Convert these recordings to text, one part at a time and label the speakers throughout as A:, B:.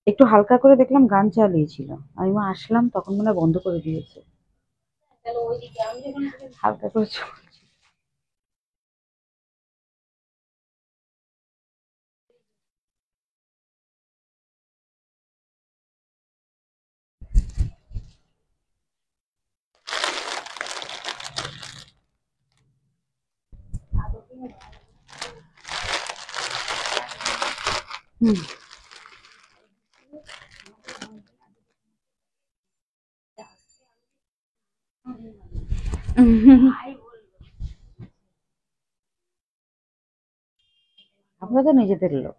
A: একটু হালকা করে দেখলাম গান চালিয়েছিল, আমি আসলাম তখন মনে হয় বন্ধ করে দিয়েছে। হালকা করে হুম। আমরা তো নিজেদের লোক।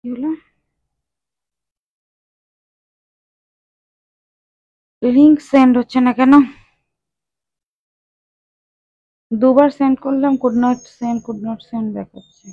A: কি হলো? লিংক সেন্ড হচ্ছে না কেন? দুবার সেন্ড করলাম, কুড নট সেন্ড দেখাচ্ছে।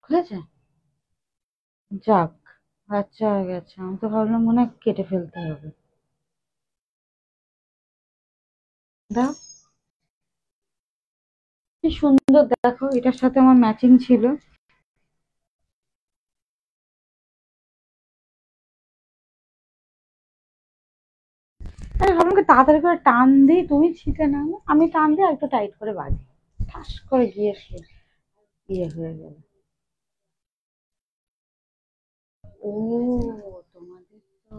A: খুলেছে? যাক, আচ্ছা হয়ে গেছে। আমি তো ভাবলাম মনে হয় কেটে ফেলতে হবে। দাও, কি সুন্দর দেখো, এটার সাথে আমার ম্যাচিং ছিল। আরে ভাবলাম কি তাড়াতাড়ি করে টান দিই, তুমি ছিটে নাও, আমি টান দিই আর একটু টাইট করে বাঁধি, ঠাস করে গিয়ে ইয়ে হয়ে গেল। ও, তোমাদের তো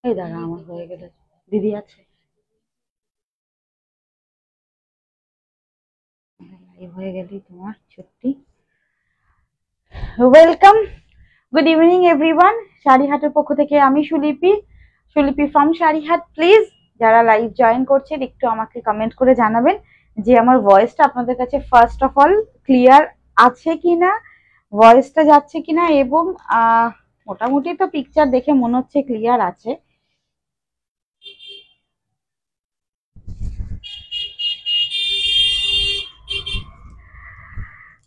A: এই দাঁড়া, আমার হয়ে গেলে দিদি আছে, লাইভ হয়ে গেলেই তোমার ছুটি। Welcome, good evening everyone. শাড়িহাটের পক্ষ থেকে আমি সুলিপি ফ্রম শাড়িহাট। প্লিজ যারা লাইভ জয়েন করছেন একটু আমাকে কমেন্ট করে জানাবেন যে আমার ভয়েসটা আপনাদের কাছে ফার্স্ট অফ অল ক্লিয়ার আছে কিনা, ভয়েসটা যাচ্ছে কিনা, এবং মোটামুটি তো পিকচার দেখে মনে হচ্ছে ক্লিয়ার আছে।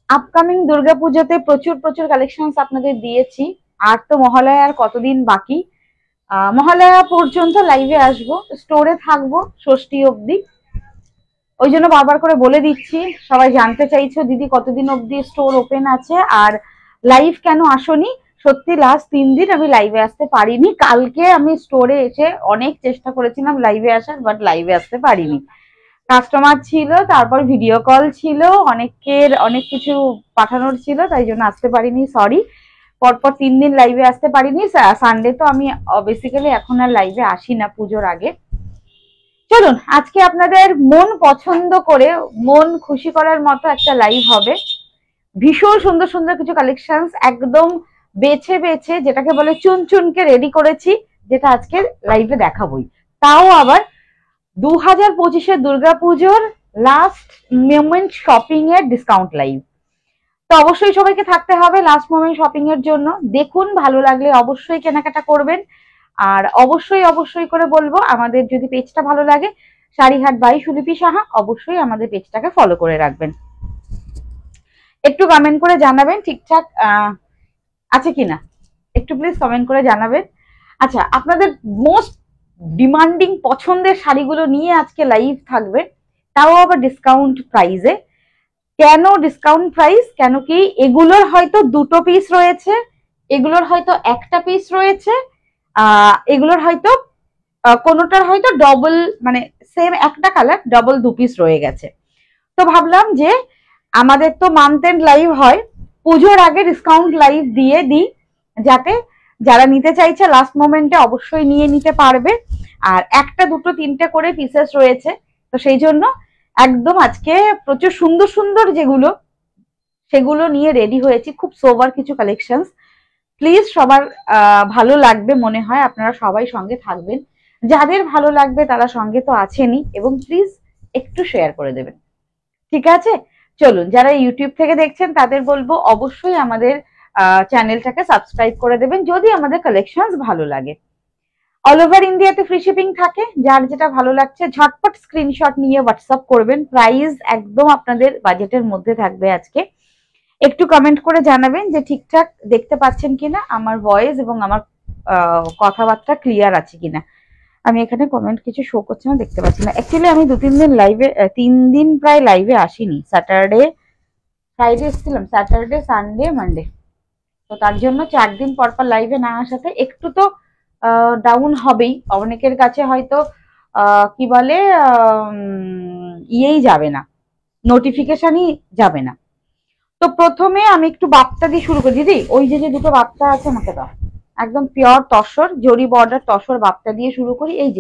A: আপকামিং দুর্গাপুজোতে প্রচুর কালেকশন আপনাদের দিয়েছি, আর তো মহালয়া আর কতদিন বাকি। মহালয়া পর্যন্ত লাইভে আসবো, স্টোরে থাকবো ষষ্ঠী অবধি। ওই জন্য বারবার করে বলে দিচ্ছি, সবাই জানতে চাইছো দিদি কতদিন অবধি স্টোর ওপেন আছে আর লাইভ কেন আসনি। সত্যি লাস্ট 3 দিন আমি লাইভে আসতে পারিনি। কালকে আমি স্টোরে এসে অনেক চেষ্টা করেছিলাম লাইভে আসার, বাট লাইভে আসতে পারিনি। কাস্টমার ছিল, তারপর ভিডিও কল ছিল, অনেকের অনেক কিছু পাঠানোর ছিল, তাই জন্য আসতে পারিনি, সরি। পরপর 3 দিন লাইভে আসতে পারিনি। সানডে তো আমি বেসিক্যালি এখন আর লাইভে আসি না পুজোর আগে। চলুন আজকে আপনাদের মন পছন্দ করে মন খুশি করার মতো একটা লাইভ হবে। ভীষণ সুন্দর কিছু কালেকশনস একদম বেছে যেটাকে বলে চুনকে রেডি করেছি, যেটা আজকে লাইভে দেখাবোই। তাও আবার 2025-এর দুর্গাপুজোর লাস্ট মোমেন্ট শপিং এর ডিসকাউন্ট লাইভ। তো অবশ্যই সবাইকে থাকতে হবে লাস্ট মোমেন্ট শপিং এর জন্য। দেখুন, ভালো লাগলে অবশ্যই কেনাকাটা করবেন। আর অবশ্যই করে বলবো, আমাদের যদি পেজটা ভালো লাগে শাড়িহাট বাই সুলিপি সাহা, অবশ্যই আমাদের পেজটাকে ফলো করে রাখবেন। একটু কমেন্ট করে জানাবেন ঠিকঠাক আছে কিনা, একটু প্লিজ কমেন্ট করে জানাবেন। আচ্ছা, আপনাদের মোস্ট ডিমান্ডিং পছন্দের শাড়িগুলো নিয়ে আজকে লাইভ থাকবে, তাও আবার ডিসকাউন্ট প্রাইসে। কেন ডিসকাউন্ট প্রাইস? কেন কি এগুলোর হয়তো 2টো পিস রয়েছে, এগুলোর হয়তো 1টা পিস রয়েছে, এগুলোর হয়তো কোনোটার হয়তো ডবল, মানে সেম একটা কালার ডবল 2 পিস রয়ে গেছে। তো ভাবলাম যে আমাদের তো মান্থ এন্ড লাইভ হয়, পুজোর আগে ডিসকাউন্ট লাইভ দিয়ে দিই, যাতে যারা নিতে চাইছে লাস্ট মোমেন্টে অবশ্যই নিয়ে নিতে পারবে। আর 1টা 2টো 3টে করে পিসেস রয়েছে, তো সেই জন্য একদম আজকে প্রচুর সুন্দর যেগুলো সেগুলো নিয়ে রেডি হয়েছি। খুব সোবার কিছু কালেকশনস। প্লিজ সবার ভালো লাগবে মনে হয়, আপনারা সবাই সঙ্গে থাকবেন। যাদের ভালো লাগবে তারা সঙ্গে তো আছেনই, এবং প্লিজ একটু শেয়ার করে দেবেন, ঠিক আছে? চলুন, যারা ইউটিউব থেকে দেখছেন তাদের বলবো অবশ্যই আমাদের চ্যানেলটাকে সাবস্ক্রাইব করে দেবেন যদি আমাদের কালেকশনস ভালো লাগে। অল ওভার ইন্ডিয়াতে ফ্রি শিপিং থাকে, যার যেটা ভালো লাগছে ঝটপট স্ক্রিনশট নিয়ে হোয়াটসঅ্যাপ করবেন। প্রাইস একদম আপনাদের বাজেটের মধ্যে থাকবে আজকে। একটু কমেন্ট করে জানাবেন যে ঠিকঠাক দেখতে পাচ্ছেন কিনা, আমার ভয়েস এবং আমার কথাবার্তা ক্লিয়ার আছে কিনা। আমি এখানে কমেন্ট কিছু শো করছে না, দেখতে পাচ্ছি না। অ্যাকচুয়ালি আমি 2-3 দিন লাইভে, 3 দিন প্রায় লাইভে আসিনি। স্যাটারডে ফ্রাইডে এসেছিলাম, স্যাটারডে সানডে মানডে, তো তার জন্য 4 দিন পর লাইভে না আসাতে একটু তো ডাউন হবেই। অনেকের কাছে হয়তো কি বলে ইয়েই যাবে না, নোটিফিকেশনই যাবে না। তো প্রথমে আমি একটু বাপ্তা দিয়ে শুরু করি। দিদি ওই যে 2টো বাপ্তা আছে আমাকে দাও, একদম পিওর তসর জরি বর্ডার তসর বাপ্তা দিয়ে শুরু করি। এই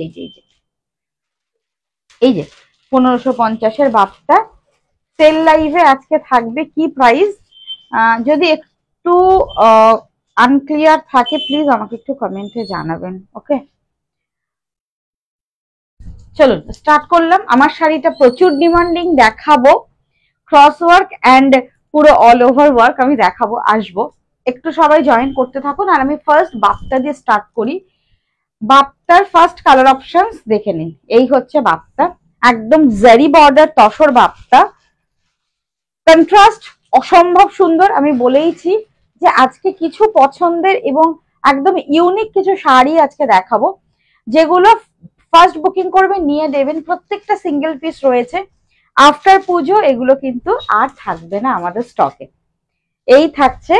A: যে 1550-এর বাপ্তা সেল লাইভে আজকে থাকবে। কি প্রাইস? যদি একটু আনক্লিয়ার থাকে প্লিজ আমাকে একটু কমেন্টে জানাবেন, ওকে? চলুন স্টার্ট করলাম। আমার শাড়িটা প্রচুর ডিমান্ডিং, দেখাবো ক্রস ওয়ার্ক অ্যান্ড পুরো অল ওভার ওয়ার্ক আমি দেখাবো, আসবো। একটু সবাই জয়েন করতে থাকুন। আর আমি ফার্স্ট বাপ্তা দিয়ে স্টার্ট করি। বাপ্তার ফার্স্ট কালার অপশনস দেখে নিন। এই হচ্ছে বাপ্তা, একদম জারি বর্ডার তসর বাপ্তা। কন্ট্রাস্ট অসম্ভব সুন্দর। আমি বলেইছি যে আজকে কিছু পছন্দের এবং একদম ইউনিক কিছু শাড়ি আজকে দেখাবো, যেগুলো ফার্স্ট বুকিং করবে নিয়ে দেবেন। প্রত্যেকটা সিঙ্গেল পিস রয়েছে। আফটার পুজো এগুলো কিন্তু আর থাকবে না আমাদের স্টকে। এই থাকছে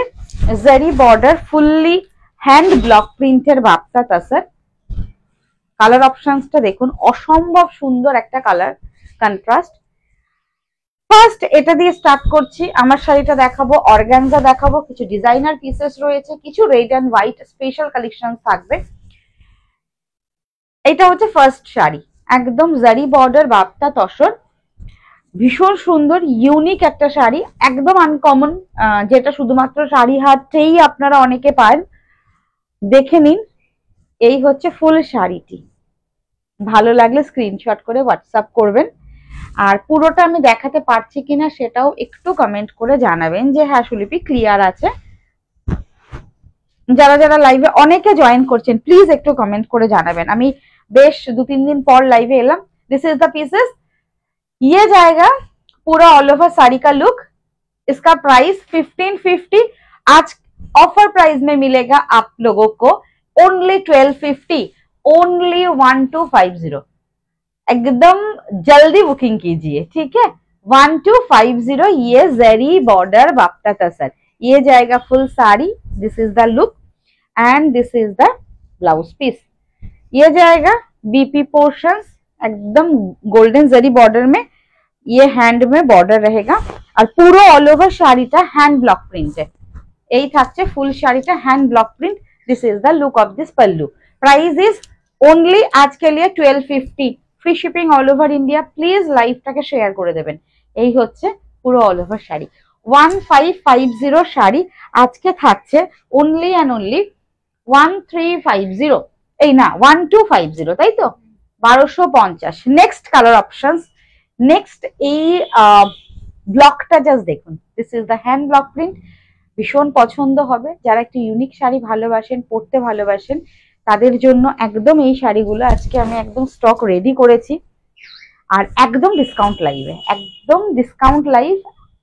A: জারি বর্ডার ফুললি হ্যান্ড ব্লক প্রিন্টের বাপ্তা তাসার। কালার অপশনসটা দেখুন, অসম্ভব সুন্দর একটা কালার কন্ট্রাস্ট। ফার্স্ট এটা দিয়ে স্টার্ট করছি। আমার শাড়িটা দেখাবো, অর্গানজা দেখাবো, কিছু ডিজাইনার পিসেস রয়েছে, কিছু red and white special collection থাকবে। এটা হচ্ছে ফার্স্ট শাড়ি, একদম জারি বর্ডার বাপ্তা তসর, ভীষণ সুন্দর ইউনিক একটা শাড়ি, একদম আনকমন, যেটা শুধুমাত্র শাড়ি হাটেই আপনারা অনেকে পান। দেখে নিন, এই হচ্ছে ফুল শাড়িটি। ভালো লাগলে স্ক্রিনশট করে হোয়াটসঅ্যাপ করবেন। আর পুরোটা আমি দেখাতে পারছি কিনা সেটাও একটু কমেন্ট করে জানাবেন যে হ্যাঁ সুলিপি ক্লিয়ার আছে। যারা যারা লাইভে অনেকে জয়েন করছেন প্লিজ একটু কমেন্ট করে জানাবেন। আমি বেশ 2-3 दिन পর লাইভে এলাম। दिस इज द पीसेस, ये जाएगा पूरा ऑल ओवर साड़ी का लुक। इसका प्राइस 1550, आज ऑफर प्राइस में मिलेगा आप लोगों को ओनली 1250, ओनली 1250। एकदम जल्दी बुकिंग कीजिए, ठीक है। 1250, ये जरी बॉर्डर बाप्ता तसर, ये जाएगा full sari. This is the look and this is the blouse piece. ये जाएगा बीपी पोर्शंस, एकदम गोल्डन जरी बॉर्डर में, ये हैंड में बॉर्डर रहेगा और पूरा ऑल ओवर শাড়িটা হ্যান্ড ব্লক প্রিন্টে। এই থাকছে ফুল শাড়িটা hand block print. This is the look of this pallu. Price is only आज के लिए 1250, free shipping all over India. Please লাইভটাকে শেয়ার করে দেবেন। এই হচ্ছে পুরো অল ওভার শাড়ি। 1550 শাড়ি আজকে থাকছে ওনলি এন্ড ওনলি 1350, এই না 1250, তাই তো 1250। নেক্সট কালার অপশনস, নেক্সট এই ব্লকটা জাস্ট দেখুন। This is the hand block print, ভীষণ পছন্দ হবে। যারা একটু ইউনিক শাড়ি ভালোবাসেন, পরতে ভালোবাসেন, তাদের জন্য একদম এই শাড়িগুলো আজকে আমি একদম স্টক রেডি করেছি। আর একদম ডিসকাউন্ট লাইভে, একদম ডিসকাউন্ট লাইভ,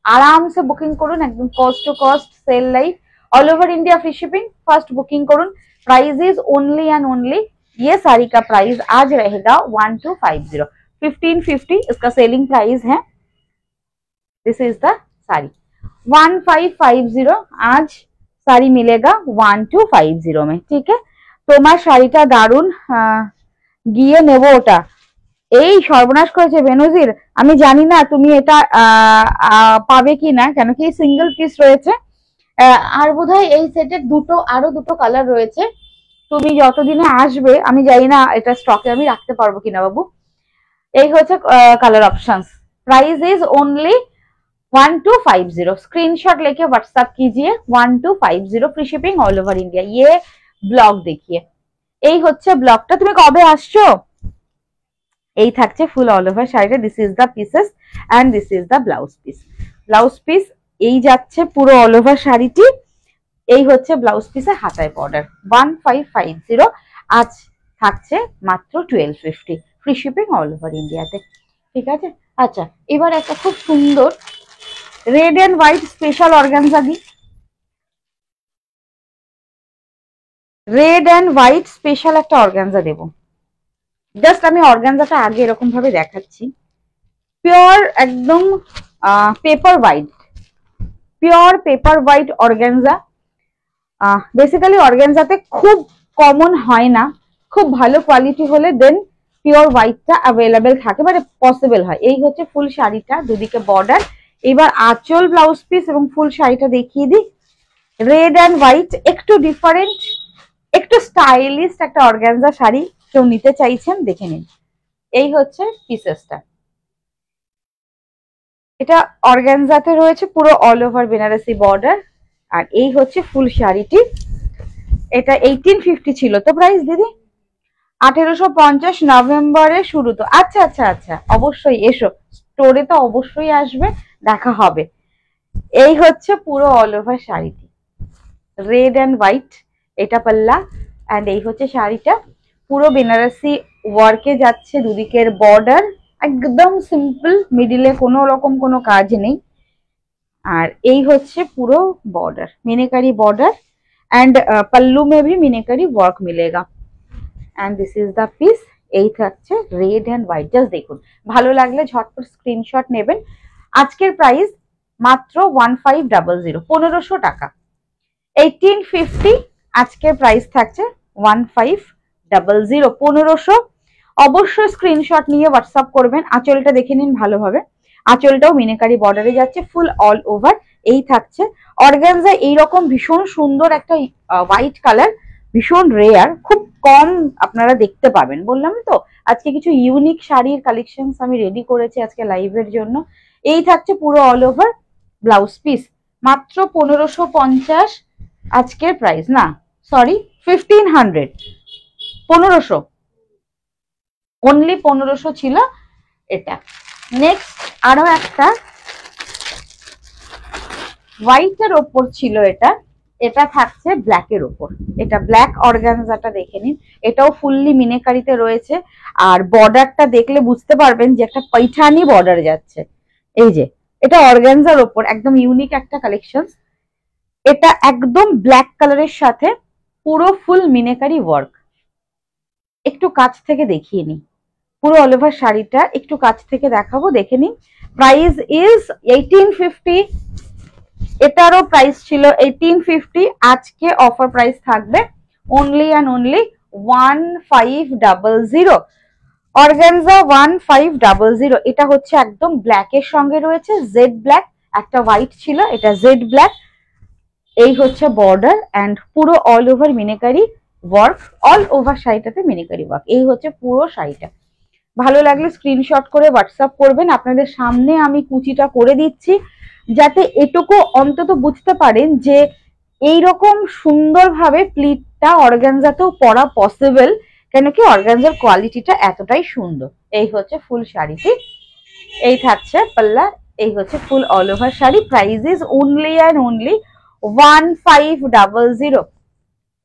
A: আরামসে বুকিং করুন, একদম cost to cost sale live, all over India free shipping. First booking करूँ। Price is only and only, ये साड़ी का प्राइस आज रहेगा 1250, 1550 इसका सेलिंग प्राइस है। दिस इज द साड़ी 1550, आज साड़ी मिलेगा 1250 में, ठीक है। তোমার শাড়িটা দারুন, গিয়ে নেবো ওটা। এই সর্বনাশ করেছে বেনজির, আমি জানি না তুমি এটা পাবে কি না, কেন কি সিঙ্গেল পিস রয়েছে। আর বোধহয় এই সেটের আরো দুটো কালার রয়েছে। তুমি যতদিনে আসবে আমি জানি না এটা স্টকে আমি রাখতে পারবো কিনা বাবু। এই হচ্ছে colour options. Price is only 1250, screenshot लेके व्हाट्सएप कीजिए 1250, free shipping all over India. ये ব্লগ দেখিয়ে, এই হচ্ছে ব্লগটা। তুমি কবে আসছো? এই থাকছে ফুল অল ওভার শাড়িটা। This is the pieces and this is the blouse piece. Blouse piece এই যাচ্ছে পুরো অল ওভার শাড়িটি। এই হচ্ছে ব্লাউজ পিসের হাতায় বর্ডার। 1550, আজ থাকছে মাত্র 1250, ফ্রি শিপিং অল ওভার ইন্ডিয়াতে, ঠিক আছে। আচ্ছা, এবার একটা খুব সুন্দর red and white special organza দিই। রেড এন্ড হোয়াইট স্পেশাল একটা অর্গানজা দেব। জাস্ট আমি অর্গানজাটা আগে এরকম ভাবে দেখাচ্ছি। পিওর একদম paper white, pure paper white organza. Basically অর্গানজাতে খুব কমন হয় না, খুব ভালো কোয়ালিটি হলে দেন পিওর হোয়াইটটা অ্যাভেলেবেল থাকে, মানে পসিবল হয়। এই হচ্ছে ফুল শাড়িটা, দুদিকে বর্ডার। এবার আঁচল, ব্লাউজ পিস এবং ফুল শাড়িটা দেখিয়ে দিই। রেড অ্যান্ড হোয়াইট, একটু ডিফারেন্ট, একটু স্টাইলিশ একটা অর্গানজা শাড়ি, কেউ নিতে চাইছেন দেখে নিন। এই হচ্ছে পিসেসটা, এটা অর্গানজাতে রয়েছে পুরো অল ওভার বেনারসি বর্ডার। আর এই হচ্ছে ফুল শাড়িটি। এটা 1850 ছিল তো প্রাইস দিদি? 1850 নভেম্বরে শুরু তো। আচ্ছা আচ্ছা আচ্ছা, অবশ্যই এসো, স্টোরে তো অবশ্যই আসবে, দেখা হবে। এই হচ্ছে পুরো অল ওভার শাড়িটি, রেড অ্যান্ড হোয়াইট, এটা পাল্লা অ্যান্ড এই হচ্ছে শাড়িটা। পুরো বেনারসি ওয়ার্কে যাচ্ছে, দুদিকের বর্ডার একদম সিম্পল, মিডিলে কোনো রকম কোনো কাজ নেই। আর এই হচ্ছে পুরো border, meenakari border and pallu में भी मीनाकारी वर्क मिलेगा and this is the piece. এই থাকছে রেড এন্ড হোয়াইট, জাস্ট দেখুন। ভালো লাগলে ঝটপট স্ক্রিনশট নেবেন। আজকের প্রাইস মাত্র 1500, 1500 টাকা। 1850 আজকের প্রাইস থাকছে 1500, 1500। অবশ্যই স্ক্রিনশট নিয়ে হোয়াটসঅ্যাপ করবেন। আঁচলটা দেখে নিন ভালোভাবে, আঁচলটাও মিনাকারি বর্ডারে যাচ্ছে, ফুল অল ওভার। এই থাকছে অর্গানজা, এইরকম ভীষণ সুন্দর একটা হোয়াইট কালার, ভীষণ রেয়ার, খুব কম আপনারা দেখতে পাবেন। বললাম তো আজকে কিছু ইউনিক শাড়ির কালেকশনস আমি রেডি করেছি আজকে লাইভের জন্য। এই থাকছে পুরো অল ওভার ব্লাউজ পিস, মাত্র 1550 আজকের প্রাইস, না সরি 1500, 1500 অনলি 1500 ছিল এটা। নেক্সট আরো একটা হোয়াইটের ওপর ছিল এটা, এটা থাকছে ব্ল্যাকের ওপর। এটা ব্ল্যাক অর্গানজাটা দেখে নিন, এটাও ফুললি মিনেকারিতে রয়েছে। আর বর্ডারটা দেখলে বুঝতে পারবেন যে একটা পৈঠানি বর্ডার যাচ্ছে। এই যে এটা অর্গানজার ওপর একদম ইউনিক একটা কালেকশন। এটা একদম ব্ল্যাক কালারের সাথে পুরো ফুল মিনেকারি ওয়ার্ক। একটু কাছ থেকে দেখিয়ে নিই পুরো অল ওভার শাড়িটা, একটু কাছ থেকে দেখাবো, দেখে নিন। প্রাইস ইজ 1850, এটারও প্রাইস ছিল 1850, আজকে অফার প্রাইস থাকবে অনলি অ্যান্ড অনলি 1500। অর্গানজা 1500। এটা হচ্ছে একদম ব্ল্যাকের সঙ্গে রয়েছে জেড ব্ল্যাক, একটা হোয়াইট ছিল, এটা জেড ব্ল্যাক। এই হচ্ছে বর্ডার অ্যান্ড পুরো all over meenakari work, all over শাড়িটাতে মিনেকারি ওয়ার্ক। এই হচ্ছে পুরো শাড়িটা। ভালো লাগলে স্ক্রিনশট করে হোয়াটসঅ্যাপ করবেন। আপনাদের সামনে আমি কুচিটা করে দিচ্ছি যাতে এটুকু অন্তত বুঝতে পারেন যে এইরকম সুন্দরভাবে প্লিটটা অর্গানজাতেও পরা পসিবল, কেন কি অর্গানজার কোয়ালিটিটা এতটাই সুন্দর। এই হচ্ছে ফুল শাড়িটি, এই থাকছে পাল্লা, এই হচ্ছে ফুল all over sari. Price is only and only 1500।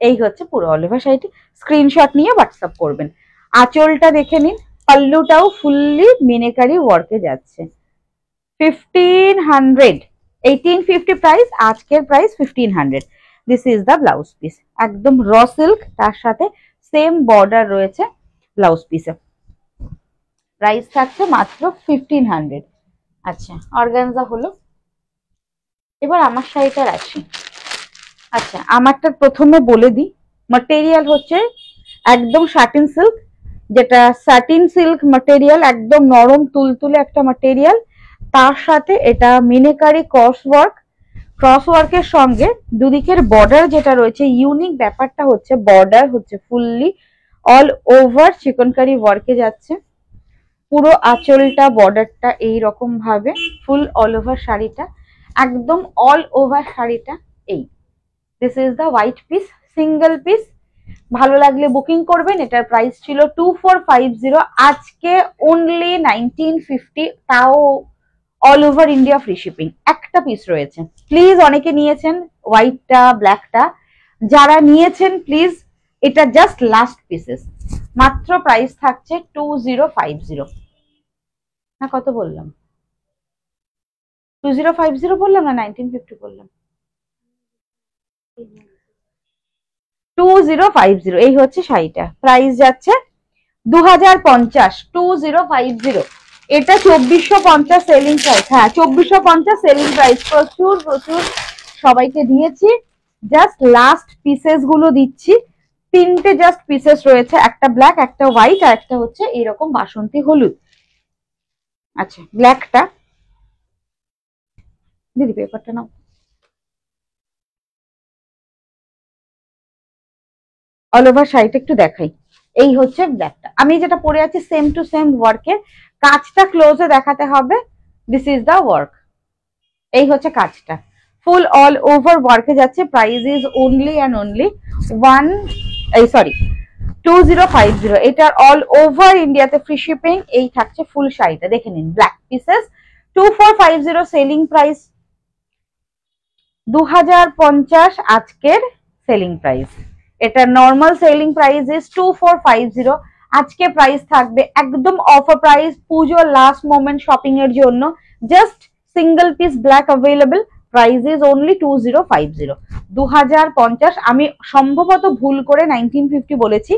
A: এই হচ্ছে পুরো অল ওভার শাড়িটি, স্ক্রিনশট নিয়ে হোয়াটসঅ্যাপ করবেন। আঁচলটা দেখে নিন, পাল্লুটাও ফুললি মিনেকারি ওয়ার্কে যাচ্ছে। 1500, 1850 প্রাইস, আজকের price 1500। This is the blouse piece, একদম র সিল্ক, তার সাথে সেম বর্ডার রয়েছে ব্লাউজ পিসে। প্রাইস থাকছে মাত্র 1500। আচ্ছা অর্গানজা হলো, এবার আমার শাড়িটার আসি। আচ্ছা আমারটা প্রথমে বলে দিই, ম্যাটেরিয়াল হচ্ছে একদম সাটিন সিল্ক, যেটা সাটিন সিল্ক ম্যাটেরিয়াল, একদম নরম তুলতুলে একটা ম্যাটেরিয়াল। তার সাথে এটা মিনেকারি ক্রস ওয়ার্কের সঙ্গে দুদিকের বর্ডার যেটা রয়েছে, ইউনিক ব্যাপারটা হচ্ছে বর্ডার হচ্ছে ফুললি অল ওভার চিকনকারি ওয়ার্কে যাচ্ছে। পুরো আঁচলটা বর্ডারটা এইরকম ভাবে, ফুল অল ওভার শাড়িটা, একদম অল ওভার শাড়িটা এই। This is the white piece, single piece. ভালো লাগলে বুকিং করবেন। এটার প্রাইস ছিল 2450, আজকে অনলি 1950, তাও all over India free shipping. একটা পিস রয়েছে, প্লিজ অনেকে নিয়েছেন হোয়াইটটা ব্ল্যাকটা, যারা নিয়েছেন প্লিজ এটা জাস্ট লাস্ট পিসেস। মাত্র প্রাইস থাকছে 2050। না কত বললাম? 2050 বললাম না 1950 বললাম? 2050। এই হচ্ছে শাড়িটা, প্রাইস যাচ্ছে 2050, 2050। এটা 2450 সেলিং প্রাইস। হ্যাঁ 2450 সেলিং প্রাইস। প্রচুর প্রচুর সবাইকে দিয়েছি, জাস্ট লাস্ট পিসেস গুলো দিচ্ছি। তিনটে জাস্ট পিসেস রয়েছে, একটা ব্ল্যাক, একটা হোয়াইট, আর একটা হচ্ছে এরকম বাসন্তী হলুদ। আচ্ছা ব্ল্যাকটা দিদি, পেপারটা নাও। অল ওভার শাড়িটা একটু দেখাই। এই হচ্ছে ব্ল্যাকটা, আমি যেটা পরে আছি সেম টু সেম ওয়ার্কের। কাজটা ক্লোজে দেখাতে হবে। This is the work. এই হচ্ছে কাজটা, ফুল অল ওভার ওয়ার্কে যাচ্ছে। Price is only and only 2050। এটার অল ওভার ইন্ডিয়াতে ফ্রি শিপিং। এই থাকছে ফুল শাড়িটা, দেখে নিন ব্ল্যাক পিসেস। 2450 সেলিং প্রাইস, 2050 আজকের সেলিং প্রাইস। এটা নর্মাল সেলিং প্রাইস ইজ 2450, আজকে প্রাইস থাকবে একদম অফার প্রাইস, পুজোর লাস্ট মোমেন্ট শপিং এর জন্য। Just single piece black available, price is only 2050। 2050, আমি সম্ভবত ভুল করে 1950 বলেছি,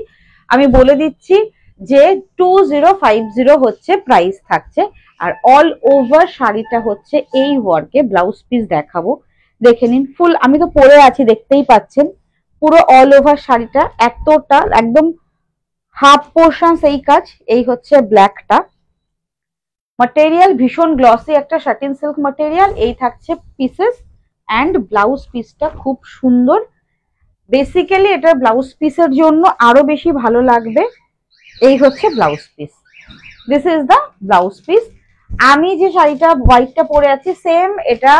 A: আমি বলে দিচ্ছি যে 2050 হচ্ছে প্রাইস থাকছে। আর অল ওভার শাড়িটা হচ্ছে এই ওয়ার্কে, ব্লাউজ পিস দেখাবো, দেখে নিন। ফুল আমি তো পরে আছি দেখতেই পাচ্ছেন, পুরো অল ওভার শাড়িটা এতটা একদম হাফ পোর্শন এই কাজ। এই হচ্ছে ব্ল্যাকটা, ম্যাটেরিয়াল ভীষণ গ্লসি একটা শাটিন সিল্ক ম্যাটেরিয়াল। এই থাকছে পিসেস অ্যান্ড ব্লাউজ পিসটা খুব সুন্দর, বেসিক্যালি এটা ব্লাউজ পিসের জন্য আরো বেশি ভালো লাগবে। এই হচ্ছে blouse piece, this is the blouse piece. আমি যে শাড়িটা হোয়াইটটা পরে আছি সেম এটা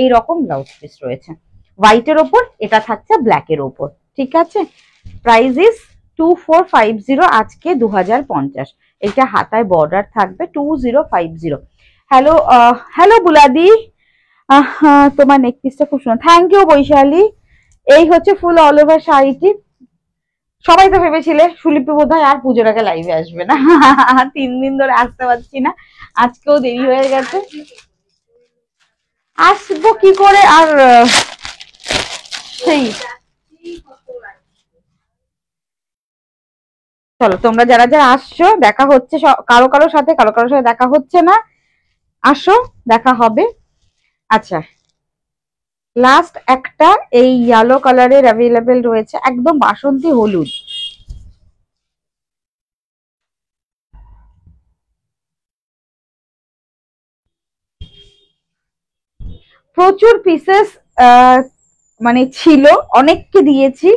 A: এইরকম ব্লাউজ পিস রয়েছে, হোয়াইটের ওপর, এটা থাকছে ব্ল্যাকের ওপর, ঠিক আছে। প্রাইস ইজ 2450, আজকে 2050। এটা হাতায় বর্ডার থাকবে 2050। হ্যালো হ্যালো বুলাদি, তোমার নেক পিসটা খুব সুন্দর, থ্যাংক ইউ বৈশালী। এই হচ্ছে ফুল অল ওভার শাড়িটি। সবাই তো ভেবেছিলে সুলিপি বোধহয় আর পুজোর আগে লাইভে আসবে না, 3 দিন ধরে আসতে পারছি না, আজকেও দেরি হয়ে গেছে। আসবো কি করে আর, সেই চলো তোমরা যারা যারা আসছো, দেখা হচ্ছে কারো কারোর সাথে, কারো কারোর সাথে দেখা হচ্ছে না, আসো দেখা হবে। আচ্ছা, লাস্ট একটা এই ইয়েলো কালারের অ্যাভেলেবেল রয়েছে, একদম বাসন্তী হলুদ। প্রচুর পিসেস মানে ছিল, অনেককে দিয়েছি,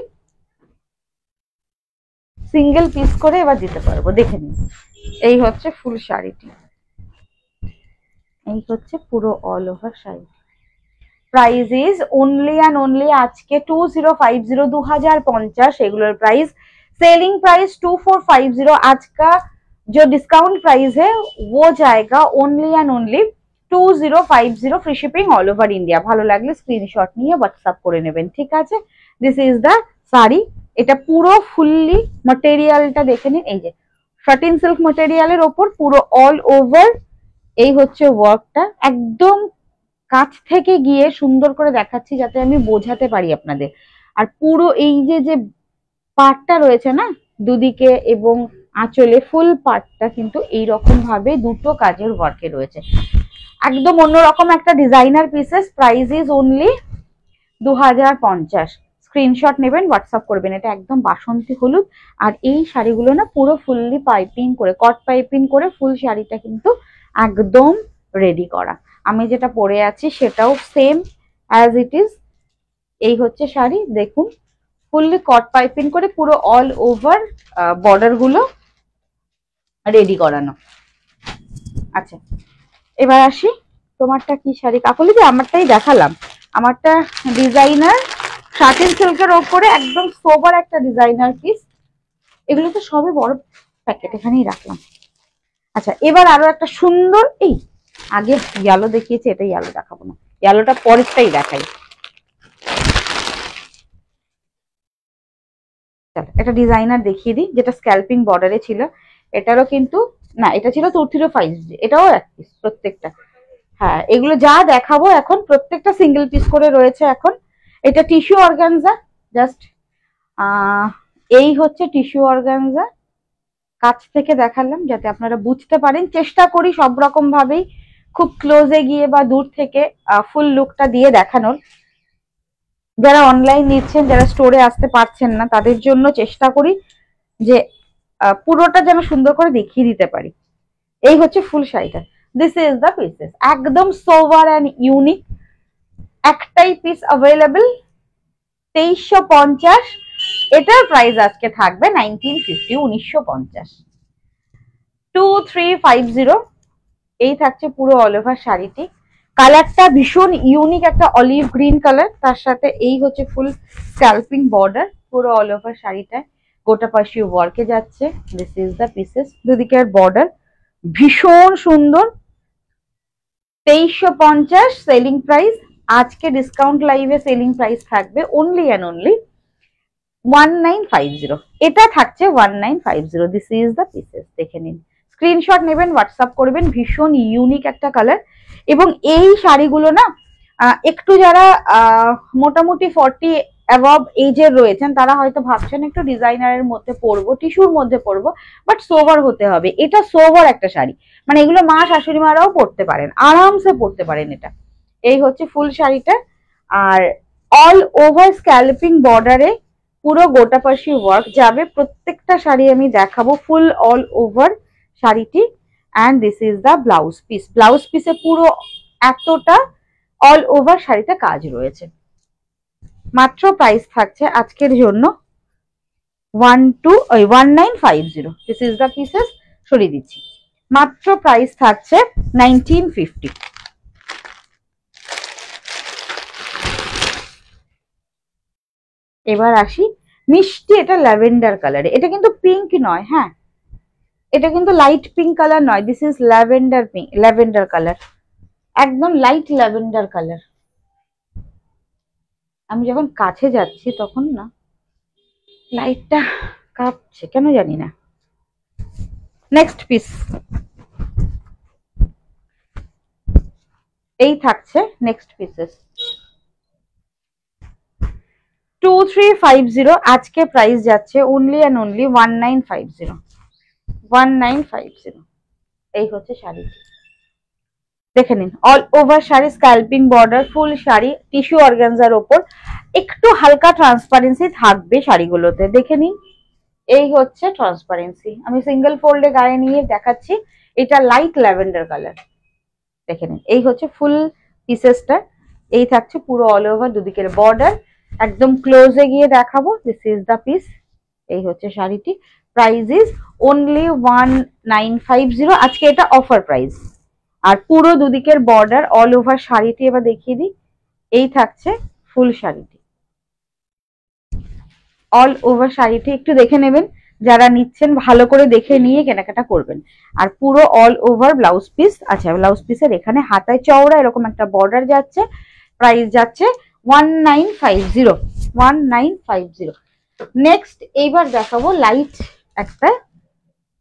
A: সিঙ্গেল পিস করে এবার দিতে পারবো, দেখে নিন। এই হচ্ছে ফুল শাড়িটি, এই হচ্ছে পুরো all over sari. Price is only and only আজকে 2050, 2050 এগুলোর প্রাইস। Selling price 2450। आज का जो डिस्काउंट प्राइस है वो जाएगा only and only 2050, free shipping all over India. ভালো লাগলে স্ক্রিনশট নিয়ে হোয়াটসঅ্যাপ করে নেবেন, ঠিক আছে। দিস ইজ দা শাড়ি, এটা পুরো ফুললি ম্যাটেরিয়ালটা দেখে নিন, এই যে শাটিন সিল্ক ম্যাটেরিয়ালের ওপর পুরো অল ওভার এই হচ্ছে ওয়ার্কটা। একদম কাছ থেকে গিয়ে সুন্দর করে দেখাচ্ছি যাতে আমি বোঝাতে পারি আপনাদের। আর পুরো এই যে যে পার্টটা রয়েছে না দুদিকে এবং আঁচলে, ফুল পার্টটা কিন্তু এইরকম ভাবে দুটো কাজের ওয়ার্কে রয়েছে, একদম অন্যরকম একটা designer pieces. Price is only 2050। Screenshot নেবেন, হোয়াটসঅ্যাপ করবেন। এটা একদম বাসন্তী হলুদ, আর এই শাড়িগুলো না পুরো ফুললি পাইপিং করে, কট পাইপিং করে ফুল শাড়িটা কিন্তু একদম রেডি করা। আমি যেটা পরে আছি সেটাও সেম অ্যাজ ইট ইজ। এই হচ্ছে শাড়ি, দেখুন ফুললি কট পাইপিং করে পুরো অল ওভার বর্ডার গুলো রেডি করানো। আচ্ছা, এবার আসি তোমারটা কি শাড়ি কাকলি দি? আমারটাই দেখালাম, আমারটা ডিজাইনার শাটিন সিল্কের ওপরে একদম সোবার একটা ডিজাইনার পিস। এগুলো তো সবই বড় প্যাকেট, এখানেই রাখলাম। আচ্ছা, এবার আরো একটা সুন্দর, এই আগে ইয়েলো দেখিয়েছি, এটা ইয়েলো দেখাবো না, ইয়েলোটা পরেরটাই দেখাই। একটা ডিজাইনার দেখিয়ে দিই, যেটা স্ক্যাল্পিং বর্ডারে ছিল। এটারও কিন্তু না, এটা ছিল 235, এটাও এক পিস প্রত্যেকটা। হ্যাঁ, এগুলো যা দেখাবো এখন প্রত্যেকটা সিঙ্গেল পিস করে রয়েছে এখন। এটা টিস্যু অর্গানজা, জাস্ট এই হচ্ছে টিস্যু অর্গানজা। কাছ থেকে দেখালাম যাতে আপনারা বুঝতে পারেন, চেষ্টা করি সব রকম ভাবেই খুব ক্লোজে গিয়ে বা দূর থেকে ফুল লুকটা দিয়ে দেখানোর। যারা অনলাইন নিচ্ছেন, যারা স্টোরে আসতে পারছেন না, তাদের জন্য চেষ্টা করি যে পুরোটা যেন সুন্দর করে দেখিয়ে দিতে পারি। এই হচ্ছে ফুল শাড়িটা, দিস ইজ দ্য পিসেস, একদম সোভার অ্যান্ড ইউনিক। একটাই পিস অ্যাভেলেবল, 2350। এটার প্রাইস আজকে থাকবে 1950, 1950, 2350। এই থাকছে পুরো অল ওভার শাড়িটি। কালারটা ভীষণ ইউনিক, একটা অলিভ গ্রিন কালার, তার সাথে এই হচ্ছে ফুল স্ক্যাল্পিং বর্ডার পুরো অল ওভার শাড়িটায়, গোটা পাশে ওয়ার্কে যাচ্ছে। দিস ইজ দ্য পিসেস, দুদিকের বর্ডার ভীষণ সুন্দর। 2350 সেলিং প্রাইস। আজকে ডিসকাউন্ট লাইভে সেলিং প্রাইস থাকবে অনলি অ্যান্ড অনলি 1950। এটা থাকছে 1950। দিস ইজ দ্য পিসেস, দেখে নিন, স্ক্রিনশট নেবেন, হোয়াটসঅ্যাপ করবেন। ভীষণ ইউনিক একটা কালার। এবং এই শাড়িগুলো না একটু যারা মোটামুটি 40 অ্যাবভ এজের রয়েছেন তারা হয়তো ভাবছেন একটু ডিজাইনারের মধ্যে পরবো, টিস্যুর মধ্যে পরবো, বাট সোভার হতে হবে। এটা সোভার একটা শাড়ি, মানে এগুলো মা শাশুড়ি মারাও পরতে পারেন, আরামসে পরতে পারেন এটা। এই হচ্ছে ফুল শাড়িটা, আর অল ওভার স্ক্যালপিং বর্ডারে পুরো গোটা পাশি ওয়ার্ক যাবে। প্রত্যেকটা শাড়ি আমি দেখাবো ফুল অল ওভার শাড়িটি। And this is the blouse piece. Blouse পিসে পুরো এতটা অল ওভার শাড়িতে কাজ রয়েছে। মাত্র প্রাইস থাকছে আজকের জন্য 1950। দিস ইজ দ্য পিসেস, সরিয়ে দিচ্ছি। মাত্র প্রাইস থাকছে 1950। এবার আসি মিষ্টি, এটা ল্যাভেন্ডার কালারে, এটা কিন্তু পিঙ্ক নয়, হ্যাঁ এটা কিন্তু লাইট পিঙ্ক কালার নয়, this is lavender pink, lavender colour, একদম লাইট ল্যাভেন্ডার কালার। আমি যখন কাছে যাচ্ছি তখন না লাইটটা কাঁপছে কেন জানি না। নেক্সট পিস, এই থাকছে নেক্সট পিসেস 2350। আজকে প্রাইস যাচ্ছে অনলি অ্যান্ড অনলি 1950। 1950 এই হচ্ছে শাড়ি, দেখে নিন। All over sari, scalloping border, full sari, tissue অর্গানজার ওপর, একটু হালকা ট্রান্সপারেন্সি থাকবে শাড়িগুলোতে, দেখে নিন। এই হচ্ছে ট্রান্সপারেন্সি, আমি সিঙ্গেল ফোল্ডে গায়ে নিয়ে দেখাচ্ছি। এটা লাইট ল্যাভেন্ডার কালার, দেখে নিন। এই হচ্ছে ফুল পিসেসটা, এই থাকছে পুরো অল ওভার দুদিকের বর্ডার। একদম ক্লোজে গিয়ে দেখাবো, দিস ইজ দ্য পিস। এই হচ্ছে শাড়িটি, প্রাইস ইজ অনলি 1950। আজকে এটা অফার প্রাইস। আর পুরো দুদিকের বর্ডার অল ওভার শাড়িটি এবার দেখিয়ে দিই। এই থাকছে ফুল শাড়িটি, অল ওভার শাড়িটি একটু দেখে নেবেন, যারা নিচ্ছেন ভালো করে দেখে নিয়ে কেনাকাটা করবেন। আর পুরো অল ওভার ব্লাউজ পিস, আচ্ছা ব্লাউজ পিসের এখানে হাতায় চওড়া এরকম একটা বর্ডার যাচ্ছে। প্রাইস যাচ্ছে 1950, 1950। নেক্সট এইবার দেখাবো লাইট একটা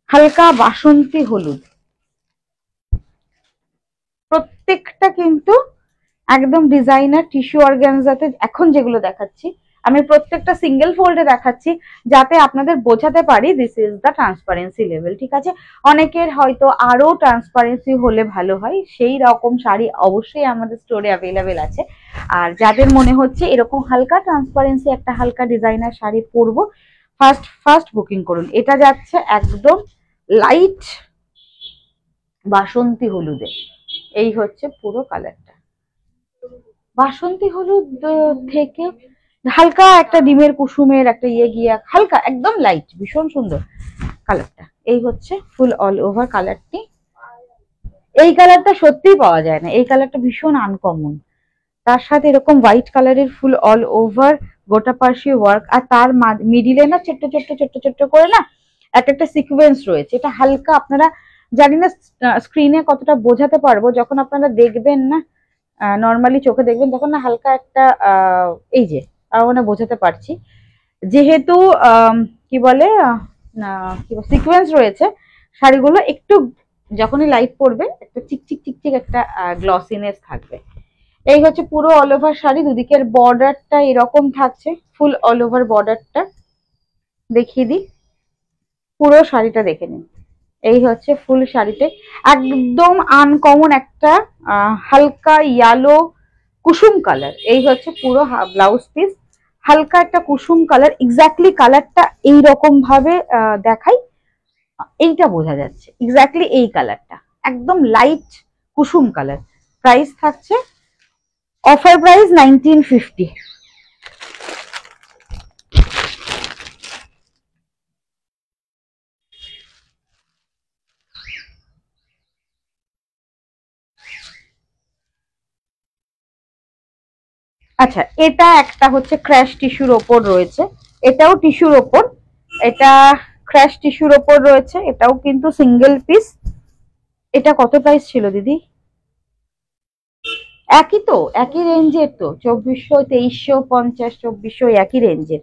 A: হালকা বাসন্তী হলুদ। প্রত্যেকটা কিন্তু একদম ডিজাইনার টিস্যু অর্গানজাতে এখন যেগুলো দেখাচ্ছি আমি প্রত্যেকটা সিঙ্গেল ফোল্ডে দেখাচ্ছি, যাতে আপনাদের বোঝাতে পারি this is the transparency level, ঠিক আছে। অনেকের হয়তো আরো ট্রান্সপারেন্সি হলে ভালো হয়, সেই রকম শাড়ি অবশ্যই আমাদের স্টোরে অ্যাভেলেবেল আছে। আর যাদের মনে হচ্ছে এরকম হালকা ট্রান্সপারেন্সি একটা হালকা ডিজাইনার শাড়ি পরবো, ফার্স্ট বুকিং করুন। এটা যাচ্ছে একদম লাইট বাসন্তী হলুদে, এই হচ্ছে পুরো কালারটা। বাসন্তী হলুদ থেকে হালকা একটা ডিমের কুসুমের একটা ইয়ে গিয়া হালকা একদম লাইট, ভীষণ সুন্দর কালারটা। এই হচ্ছে ফুল অল ওভার কালারটি। এই কালারটা সত্যিই পাওয়া যায় না, এই কালারটা ভীষণ আনকমন। তার সাথে এরকম হোয়াইট কালারের ফুল অল ওভার গোটা পার্সি ওয়ার্ক, আর তার মিডিলে না ছোট্ট ছোট্ট ছোট্ট ছোট্ট করে না একটা সিকোয়েন্স রয়েছে। এটা হালকা, আপনারা জানি না স্ক্রিনে কতটা বোঝাতে পারবো, যখন আপনারা দেখবেন না নর্মালি চোখে দেখবেন তখন না হালকা একটা এই যে মানে বোঝাতে পারছি, যেহেতু কি বলে সিকোয়েন্স রয়েছে শাড়িগুলো, একটু যখনই লাইট পড়বে একটা চিকচিক চিকচিক একটা গ্লসিনেস থাকবে। এই হচ্ছে পুরো অল ওভার শাড়ি, দুদিকের বর্ডারটা এরকম থাকছে, ফুল অল ওভার বর্ডারটা দেখিয়ে দিই, পুরো শাড়িটা দেখে নিন। এই হচ্ছে ফুল শাড়িতে একদম আনকমন একটা হালকা ইয়েলো কুসুম কালার। এই হচ্ছে পুরো ব্লাউজ পিস, হালকা একটা কুসুম কালার, এক্স্যাক্টলি কালারটা এইরকম ভাবে দেখাই, এইটা বোঝা যাচ্ছে এক্স্যাক্টলি এই কালারটা একদম লাইট কুসুম কালার। প্রাইস থাকছে অফার প্রাইস 1950। আচ্ছা, এটা একটা হচ্ছে ক্র্যাশ টিস্যুর ওপর রয়েছে, এটাও টিস্যুর ওপর, এটা ক্র্যাশ টিস্যুর ওপর রয়েছে, এটাও কিন্তু সিঙ্গেল পিস। এটা কত প্রাইস ছিল দিদি? একই তো, একই রেঞ্জের তো, 2400, 2350, 2400 একই রেঞ্জের।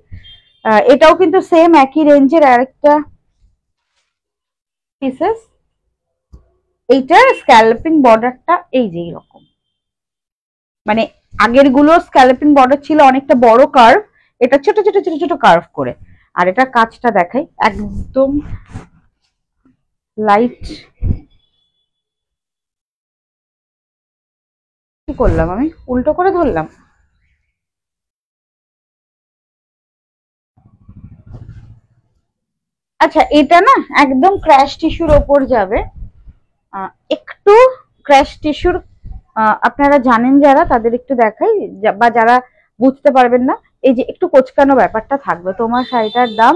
A: এটাও কিন্তু সেম একই রেঞ্জের আরেকটা পিসেস। এইটার স্ক্যালপিং বর্ডারটা এই যে এরকম, মানে আগের গুলো স্ক্যালপিং বর্ডার ছিল অনেকটা বড় কার্ভ, এটা ছোট ছোট ছোট ছোট কার্ভ করে। আর এটা কাজটা দেখাই, একদম লাইট। কি করলাম আমি, উল্টো করে ধরলাম। আচ্ছা, এটা না একদম ক্র্যাশ টিস্যুর ওপর যাবে, একটু ক্র্যাশ টিস্যুর, আপনারা জানেন যারা তাদের একটু দেখাই, বা যারা বুঝতে পারবেন না। এই যে একটু কোচকানো ব্যাপারটা থাকবে। তোমার শাড়িটার দাম,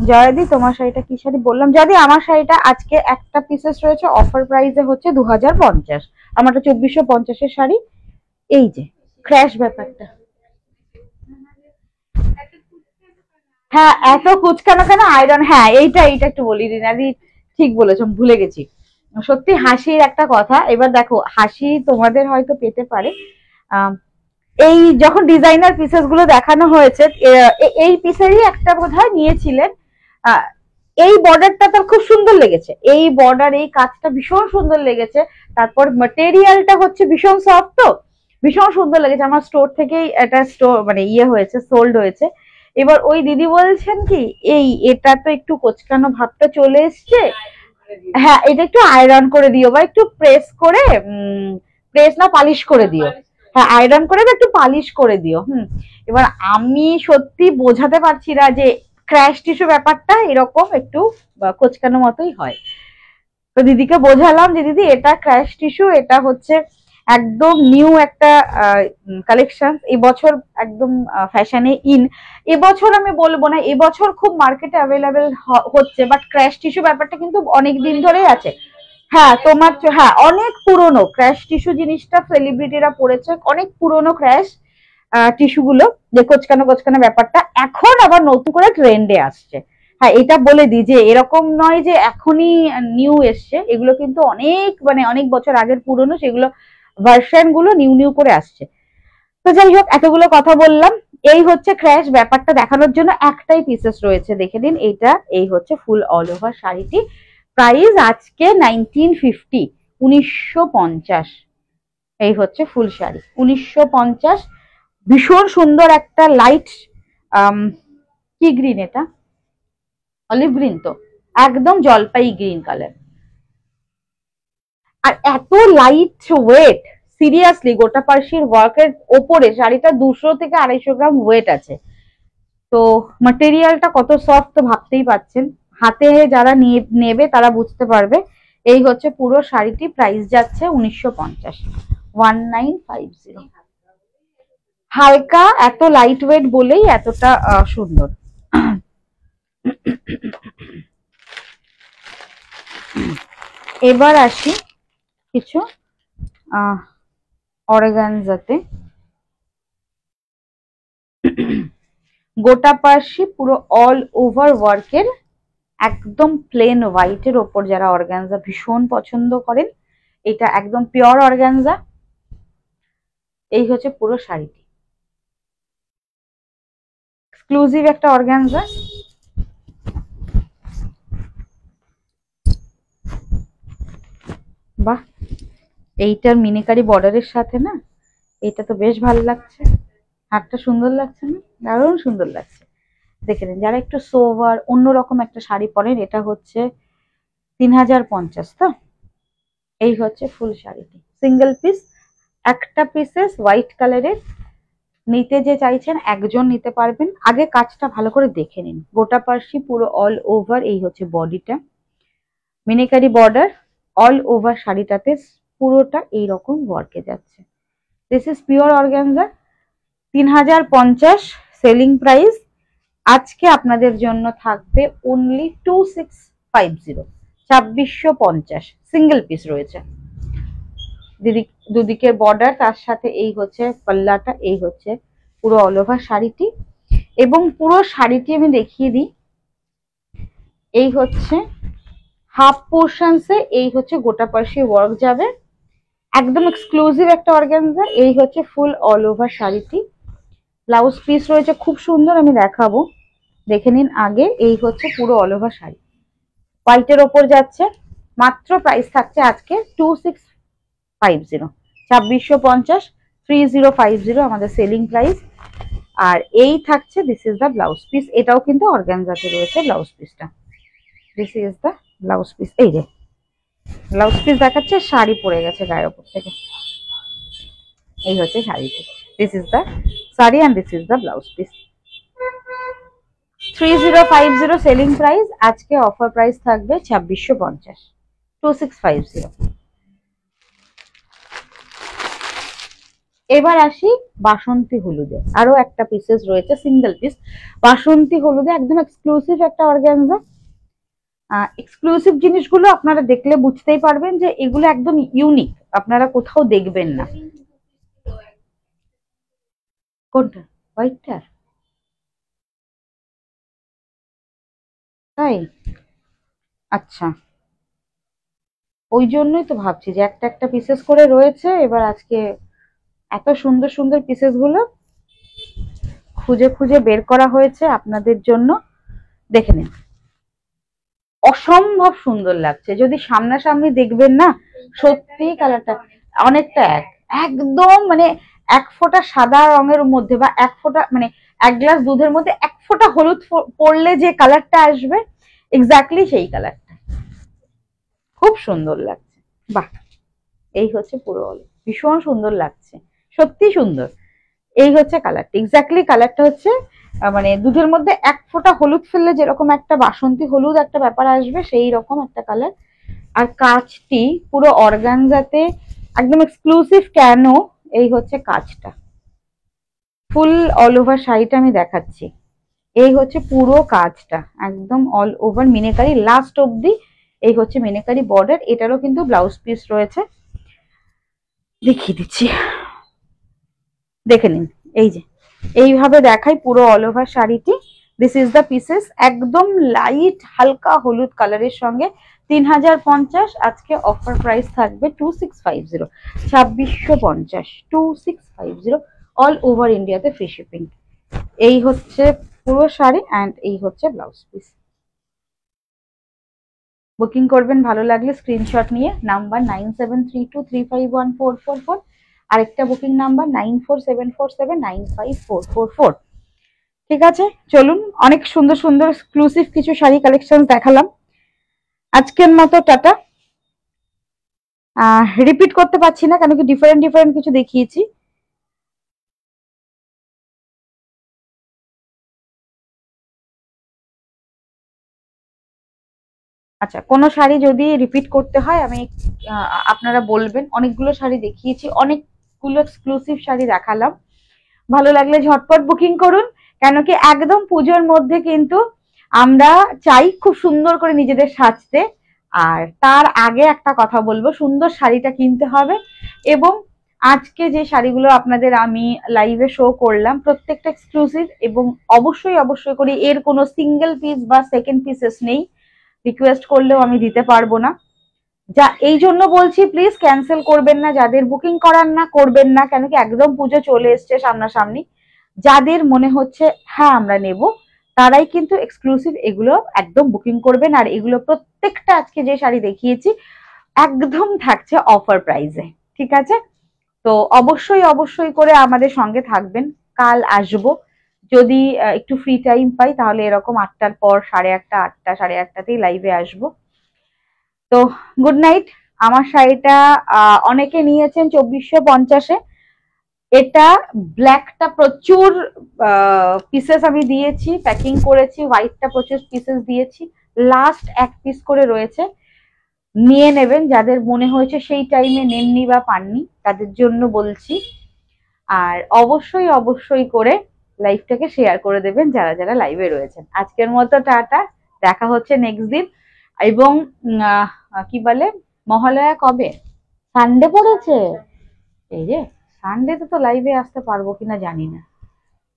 A: জয়াদি তোমার শাড়িটা কি শাড়ি বললাম, যদি আমার শাড়িটা আজকে একটা পিসেস রয়েছে অফার প্রাইসে হচ্ছে 2050, আমারটা 2450-এর শাড়ি। এই যে ক্র্যাশ ব্যাপারটা, হ্যাঁ এত কুচকানো কেন আয়রন, হ্যাঁ এইটা একটু বলি রিনাদি, ঠিক বলেছো, ভুলে গেছি। সত্যি হাসির একটা কথা, এবার দেখো হাসি তোমাদের হয়তো পেতে পারে, এই যখন ডিজাইনার পিসেস গুলো দেখানো হয়েছে, এই পিসেরই একটা বোধহয় নিয়েছিলেন, এই বর্ডারটা তার খুব সুন্দর লেগেছে, এই বর্ডার এই কাজটা ভীষণ সুন্দর লেগেছে, তারপর ম্যাটেরিয়ালটা হচ্ছে ভীষণ সফট, তো ভীষণ সুন্দর লেগেছে। আমার স্টোর থেকেই এটা স্টোর মানে হয়েছে, সোল্ড হয়েছে। এবার ওই দিদি বলছেন কি, এটা তো একটু কোচকানো ভাবটা চলে এসছে, হ্যাঁ এটা একটু আয়রন করে দিও বা একটু প্রেস করে, প্রেস না পালিশ করে দিও, হ্যাঁ আয়রন করে বা একটু পালিশ করে দিও। এবার আমি সত্যি বোঝাতে পারছি না যে ক্র্যাশ টিস্যু ব্যাপারটা এরকম একটু কোচকানো মতোই হয়। তো দিদিকে বোঝালাম যে দিদি এটা ক্র্যাশ টিস্যু, এটা হচ্ছে একদম নিউ একটা কালেকশন, এবছর একদম ফ্যাশনে ইন। এবছর আমি বলবো না, এবছর খুব মার্কেটে অ্যাভেলেবেল হচ্ছে, বাট ক্র্যাশ টিস্যু ব্যাপারটা কিন্তু অনেক দিন ধরেই আছে। হ্যাঁ তোমার, হ্যাঁ অনেক পুরনো ক্র্যাশ টিস্যু জিনিসটা সেলিব্রিটিরা পড়েছে, অনেক পুরনো ক্র্যাশ টিস্যু গুলো, যে কোচকানো কোচকানো ব্যাপারটা এখন আবার নতুন করে ট্রেন্ডে আসছে। হ্যাঁ এটা বলে দিই যে এরকম নয় যে এখনই নিউ এসছে, এগুলো কিন্তু অনেক অনেক বছর আগের পুরনো, সেগুলো ভার্সন গুলো নিউ নিউ করে আসছে। তো যাই হোক, এতগুলো কথা বললাম, এই হচ্ছে ক্র্যাশ ব্যাপারটা দেখানোর জন্য একটাই পিসেস রয়েছে, দেখে নিন এইটা। এই হচ্ছে ফুল অল ওভার শাড়িটি, প্রাইস আজকে 1950, 1950। এই হচ্ছে ফুল শাড়ি 1950, ভীষণ সুন্দর একটা লাইট কি গ্রিন, এটা অলিভ গ্রিন, তো একদম জলপাই গ্রিন কালার, আর এত লাইট ওয়েট, সিরিয়াসলি গোটা পার্সির ওয়ার্কের ওপরে শাড়িটা 200 থেকে 250 গ্রাম ওয়েট আছে। তো ম্যাটেরিয়ালটা কত সফট তো ভাবতেই পাচ্ছেন, হাতে যারা নেবে তারা বুঝতে পারবে। এই হচ্ছে পুরো শাড়িটি, প্রাইস যাচ্ছে 1950, 1950। হালকা, এত লাইট ওয়েট বলেই এতটা সুন্দর। এবার আসি কিছু অর্গানজাতে, গোটা পার্সি পুরো অল ওভার ওয়ার্কের, একদম প্লেন হোয়াইটের ওপর যারা অর্গানজা ভীষণ পছন্দ করেন, এটা একদম পিওর অর্গানজা। এই হচ্ছে পুরো শাড়িটি, এক্সক্লুসিভ একটা অর্গানজা। বাহ, এইটার মিনিকারি বর্ডারের সাথে না, এটা তো বেশ ভালো লাগছে, হাতটা সুন্দর লাগছে না, দারুণ সুন্দর লাগছে। দেখে নিন, যারা একটু সোভার অন্যরকম একটা শাড়ি পরেন, এটা হচ্ছে 3050। তো এই হচ্ছে ফুল শাড়িটি, সিঙ্গেল পিস, একটা পিসেস হোয়াইট কালারের। নিতে যে চাইছেন একজন নিতে পারবেন। আগে কাজটা ভালো করে দেখে নিন, গোটা পার্সি পুরো অল ওভার, এই হচ্ছে বডিটা, মিনিকারি বর্ডার, অল ওভার শাড়িটাতে পুরোটা এইরকম ওয়ার্কে যাচ্ছে। This is pure organza, 3050 selling price. আজকে আপনাদের জন্য থাকবে অনলি 2650, 2650, সিঙ্গেল পিস রয়েছে। দুদিকের বর্ডার, তার সাথে এই হচ্ছে পাল্লাটা, এই হচ্ছে পুরো অল ওভার শাড়িটি। এবং পুরো শাড়িটি আমি দেখিয়ে দিই, এই হচ্ছে হাফ পোর্শনসে, এই হচ্ছে গোটা পার্সি ওয়ার্ক যাবে, একদম এক্সক্লুসিভ একটা অর্গানজা। এই হচ্ছে ফুল অল ওভার শাড়িটি, ব্লাউজ পিস রয়েছে খুব সুন্দর, আমি দেখাবো, দেখে নিন আগে। এই হচ্ছে পুরো অল ওভার শাড়ি, হোয়াইটের ওপর যাচ্ছে, মাত্র প্রাইস থাকছে আজকে 2650, 2650, 3050 আমাদের সেলিং প্রাইস। আর এই থাকছে, this is the blouse piece, এটাও কিন্তু অর্গানজাতে রয়েছে ব্লাউজ পিসটা, this is the blouse piece. এই যে ব্লাউজ পিস দেখাচ্ছে, শাড়ি পরে গেছে গায়ের ওপর থেকে, এই হচ্ছে শাড়িটি, this is the sari and this is the blouse piece. 3050 selling price, আজকে অফার প্রাইস থাকবে 2650, 2650। এবার আসি বাসন্তী হলুদে, আরো একটা পিসেস রয়েছে, সিঙ্গেল পিস বাসন্তী হলুদে, একদম এক্সক্লুসিভ একটা অর্গানজা। এক্সক্লুসিভ জিনিসগুলো আপনারা দেখলে বুঝতেই পারবেন যে এগুলো একদম ইউনিক, আপনারা কোথাও দেখবেন না। কোনটা? হোয়াইটটা? তাই? আচ্ছা, ওই জন্যই তো ভাবছি যে একটা একটা পিসেস করে রয়েছে। এবার আজকে এত সুন্দর সুন্দর পিসেস গুলো খুঁজে খুঁজে বের করা হয়েছে আপনাদের জন্য, দেখে নিন। অসম্ভব সুন্দর লাগছে, যদি সামনাসামনি দেখবেন না, সত্যি কালারটা অনেকটা একদম মানে এক ফোঁটা সাদা রঙের মধ্যে বা এক ফোঁটা মানে এক গ্লাস দুধের মধ্যে এক ফোঁটা হলুদ পড়লে যে কালারটা আসবে, এক্স্যাক্টলি সেই কালারটা। খুব সুন্দর লাগছে, বাহ। এই হচ্ছে পুরো ভীষণ সুন্দর লাগছে, সত্যি সুন্দর। এই হচ্ছে কালারটা, এক্স্যাক্টলি কালারটা হচ্ছে মানে দুধের মধ্যে এক ফোঁটা হলুদ ফেললে যেরকম একটা বাসন্তী হলুদ একটা ব্যাপার আসবে, সেই রকম একটা কালার। আর কাজটি পুরো অর্গানজাতে একদম এক্সক্লুসিভ কেন, এই হচ্ছে কাজটা, ফুল অল ওভার শাড়িটা আমি দেখাচ্ছি। এই হচ্ছে পুরো কাজটা একদম অল ওভার মিনেকারি, লাস্ট অব্দি এই হচ্ছে মিনেকারি বর্ডার। এটারও কিন্তু ব্লাউজ পিস রয়েছে, দেখিয়ে দিচ্ছি, দেখে নিন। এই যে এইভাবে দেখাই পুরো অল ওভার শাড়িটি। দিস ইজ দ্য পিসেস, একদম লাইট হালকা হলুদ কালারের সঙ্গে 3050। আজকে অফার প্রাইস থাকবে 2650, 2650, 2650 অল ওভার ইন্ডিয়াতে, ফ্রি শিপিং। এই হচ্ছে পুরো শাড়ি অ্যান্ড এই হচ্ছে ব্লাউজ পিস। বুকিং করবেন ভালো লাগলে স্ক্রিনশট নিয়ে, নাম্বার 9732351444, আরেকটা বুকিং নাম্বার 9474795444। ঠিক আছে, চলুন, অনেক সুন্দর সুন্দর এক্সক্লুসিভ কিছু শাড়ি কালেকশন দেখালাম আজকের মতো, টাটা। রিপিট করতে পারছি না কেন কি ডিফারেন্ট ডিফারেন্ট কিছু দেখিয়েছি। আচ্ছা, কোনো শাড়ি যদি রিপিট করতে হয় আমি আপনারা বলবেন। অনেকগুলো শাড়ি দেখিয়েছি, অনেকগুলো এক্সক্লুসিভ শাড়ি দেখালাম, ভালো লাগলে ঝটপট বুকিং করুন। কেন কি একদম পুজোর মধ্যে কিন্তু আমরা চাই খুব সুন্দর করে নিজেদের সাজতে। আর তার আগে একটা কথা বলবো, সুন্দর শাড়িটা কিনতে হবে। এবং আজকে যে শাড়িগুলো আপনাদের আমি লাইভে শো করলাম প্রত্যেকটা এক্সক্লুসিভ, এবং অবশ্যই অবশ্যই করে এর কোনো সিঙ্গেল পিস বা সেকেন্ড পিসেস নেই, রিকোয়েস্ট করলেও আমি দিতে পারবো না। যা এই জন্য বলছি, প্লিজ ক্যান্সেল করবেন না, যাদের বুকিং করার না করবেন না, কেন কি একদম পুজো চলে এসছে সামনাসামনি। যাদের মনে হচ্ছে হ্যাঁ আমরা নেব, তারাই কিন্তু এক্সক্লুসিভ এগুলো একদম বুকিং করবেন। আর এগুলো প্রত্যেকটা আজকে যে শাড়ি দেখিয়েছি একদম থাকছে অফার প্রাইসে, ঠিক আছে? তো অবশ্যই অবশ্যই করে আমাদের সঙ্গে থাকবেন। কাল আসবো, যদি একটু ফ্রি টাইম পাই তাহলে এরকম 8টার পর, 8:30, 8টা 8:30তেই লাইভে আসবো। তো গুড নাইট। আমার শাড়িটা অনেকে নিয়েছেন 2450-এ। এটা ব্ল্যাকটা প্রচুর পিসেস আমি দিয়েছি, প্যাকিং করেছি, হোয়াইটটা প্রচুর পিসেস দিয়েছি, লাস্ট এক পিস করে রয়েছে, নিয়ে নেবেন। যাদের মনে হয়েছে সেই টাইমে নেননি বা পাননি তাদের জন্য বলছি। আর অবশ্যই অবশ্যই করে লাইভটাকে শেয়ার করে দেবেন যারা যারা লাইভে রয়েছেন। আজকের মতো টাটা, দেখা হচ্ছে নেক্সট দিন। এবং কি বলে, মহালয়া কবে? সানডে পড়েছে। এই যে সানডেতে তো লাইভে আসতে পারবো কিনা জানি না,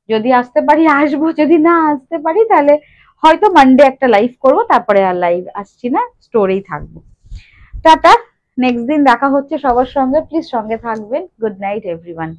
A: যদি আসতে পারি আসবো, যদি না আসতে পারি তাহলে হয়তো মানডে একটা লাইভ করবো, তারপরে আর লাইভ আসছি না, স্টোরেই থাকবো। টাটা, নেক্সট দিন দেখা হচ্ছে সবার সঙ্গে, প্লিজ সঙ্গে থাকবেন। Good night everyone.